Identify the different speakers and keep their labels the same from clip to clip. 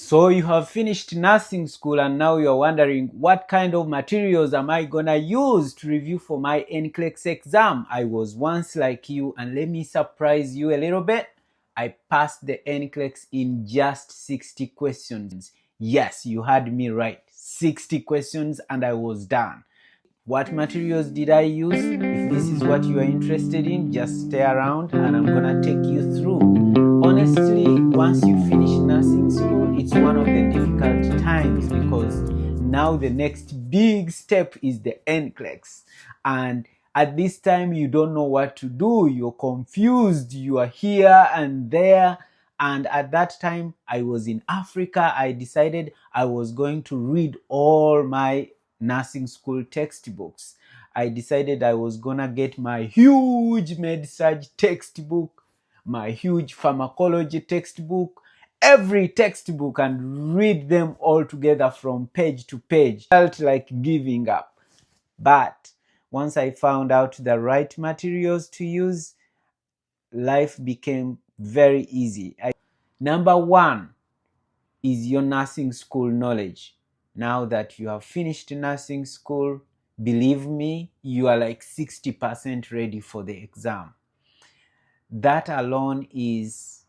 Speaker 1: So you have finished nursing school and now you're wondering what kind of materials am I gonna use to review for my Nclex exam? I was once like you, and let me surprise you a little bit. I passed the Nclex in just 60 questions. Yes, you heard me right. 60 questions and I was done. What materials did I use? If this is what you are interested in, just stay around and I'm gonna take you through. Honestly, once you finish nursing school, it's one of the difficult times because now the next big step is the Nclex. And at this time, you don't know what to do. You're confused. You are here and there. And at that time, I was in Africa. I decided I was going to read all my nursing school textbooks. I decided I was gonna get my huge med-surg textbook, my huge pharmacology textbook, every textbook, and read them all together from page to page. Felt like giving up. But once I found out the right materials to use, life became very easy. Number one is your nursing school knowledge. Now that you have finished nursing school, believe me, you are like 60% ready for the exam. That alone is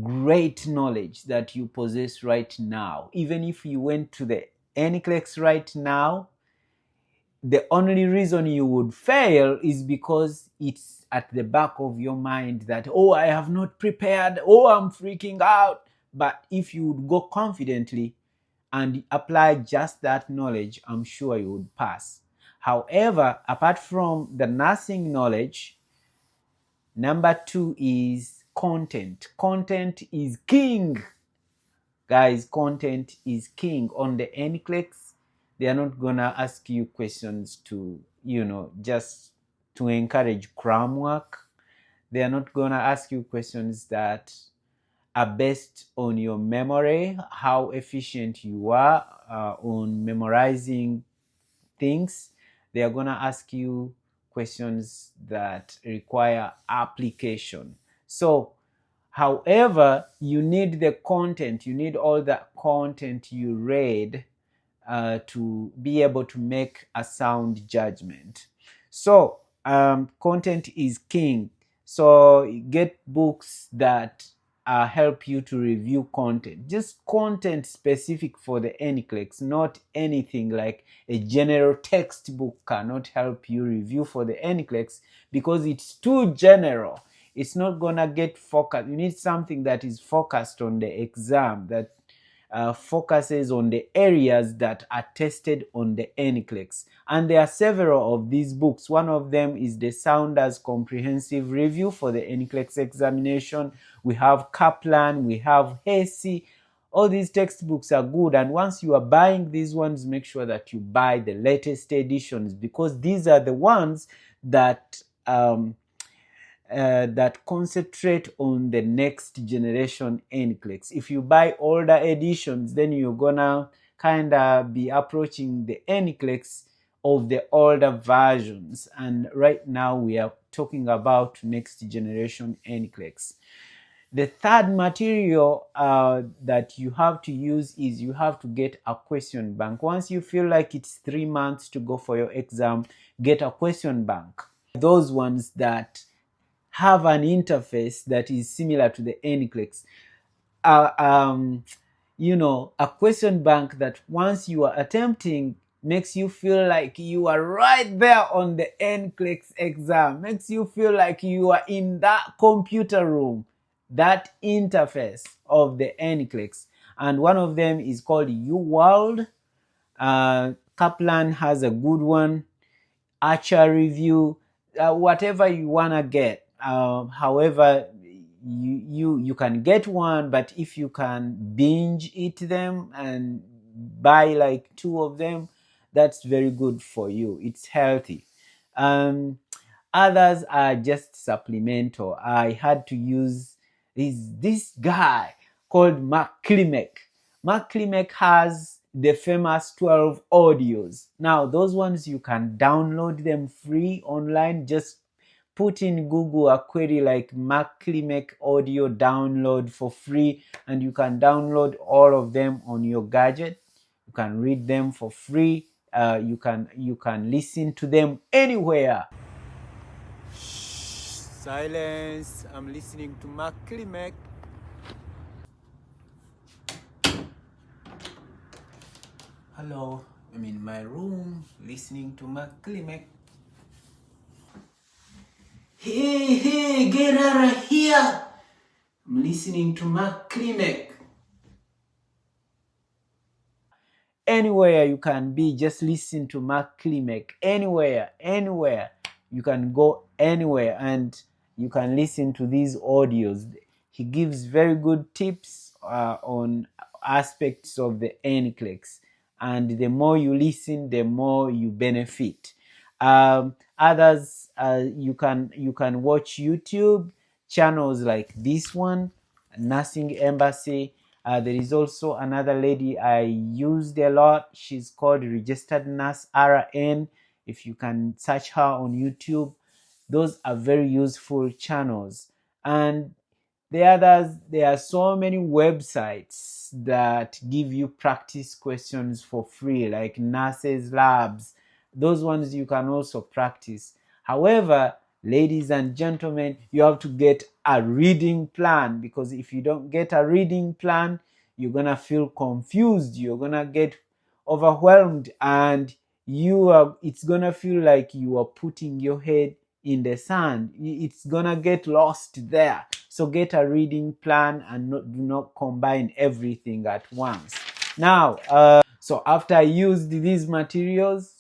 Speaker 1: great knowledge that you possess right now. Even if you went to the Nclex right now, the only reason you would fail is because it's at the back of your mind that, oh, I have not prepared, oh, I'm freaking out. But if you would go confidently and apply just that knowledge, I'm sure you would pass. However, apart from the nursing knowledge, number two is content. Content is king. Guys, content is king. On the Nclex, they are not gonna ask you questions to, just to encourage cram work. They are not gonna ask you questions that are based on your memory, how efficient you are on memorizing things. They are gonna ask you questions that require application. So however, you need the content, you need all the content you read to be able to make a sound judgment. So content is king. So get books that help you to review content. Just content specific for the Nclex, not anything like a general textbook cannot help you review for the Nclex because it's too general. It's not gonna get focused. You need something that is focused on the exam, that focuses on the areas that are tested on the Nclex. And there are several of these books. One of them is the Saunders Comprehensive Review for the Nclex examination. We have Kaplan, we have Hesse. All these textbooks are good, and once you are buying these ones, make sure that you buy the latest editions because these are the ones that that concentrate on the next generation Nclex. If you buy older editions, then you're gonna kind of be approaching the Nclex of the older versions. And right now we are talking about next generation Nclex. The third material that you have to use is you have to get a question bank. Once you feel like it's 3 months to go for your exam, get a question bank. Those ones that have an interface that is similar to the Nclex. A question bank that once you are attempting makes you feel like you are right there on the Nclex exam, makes you feel like you are in that computer room, that interface of the Nclex. And one of them is called Uworld. Kaplan has a good one. Archer Review, whatever you wanna get. However, you can get one, but if you can binge eat them and buy like 2 of them, that's very good for you. It's healthy. Others are just supplemental. I had to use this guy called klimek. Klimek has the famous 12 audios. Now, those ones you can download them free online. Just put in Google a query like klimek audio download for free, and you can download all of them on your gadget. You can read them for free. You can listen to them anywhere. Silence. I'm listening to klimek. Hello, I'm in my room listening to klimek. Hey, get out of here! I'm listening to klimek. Anywhere you can be, just listen to klimek. Anywhere. You can go anywhere and you can listen to these audios. He gives very good tips on aspects of the Nclex. And the more you listen, the more you benefit. Others, you can watch YouTube channels like this one, Nursing Embassy. There is also another lady I used a lot. She's called Registered Nurse RN. If you can search her on YouTube, those are very useful channels. And the others, there are so many websites that give you practice questions for free, like nurses labs. Those ones you can also practice. However, ladies and gentlemen, you have to get a reading plan, because if you don't get a reading plan, you're gonna feel confused, you're gonna get overwhelmed, and it's gonna feel like you are putting your head in the sand. It's gonna get lost there. So get a reading plan and do not combine everything at once. Now, so after I used these materials,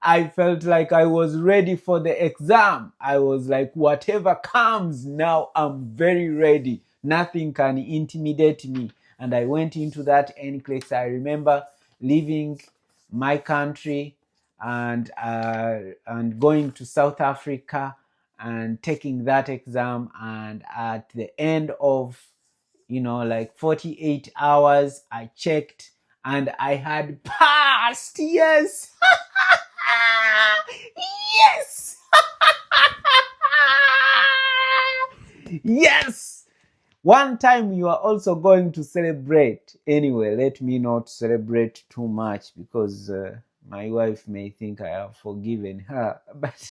Speaker 1: I felt like I was ready for the exam. I was like, whatever comes, now I'm very ready. Nothing can intimidate me. And I went into that Nclex. I remember leaving my country and going to South Africa and taking that exam. And at the end of, like 48 hours, I checked and I had passed. Yes. Yes. Yes. One time you are also going to celebrate. Anyway, let me not celebrate too much, because my wife may think I have forgiven her. But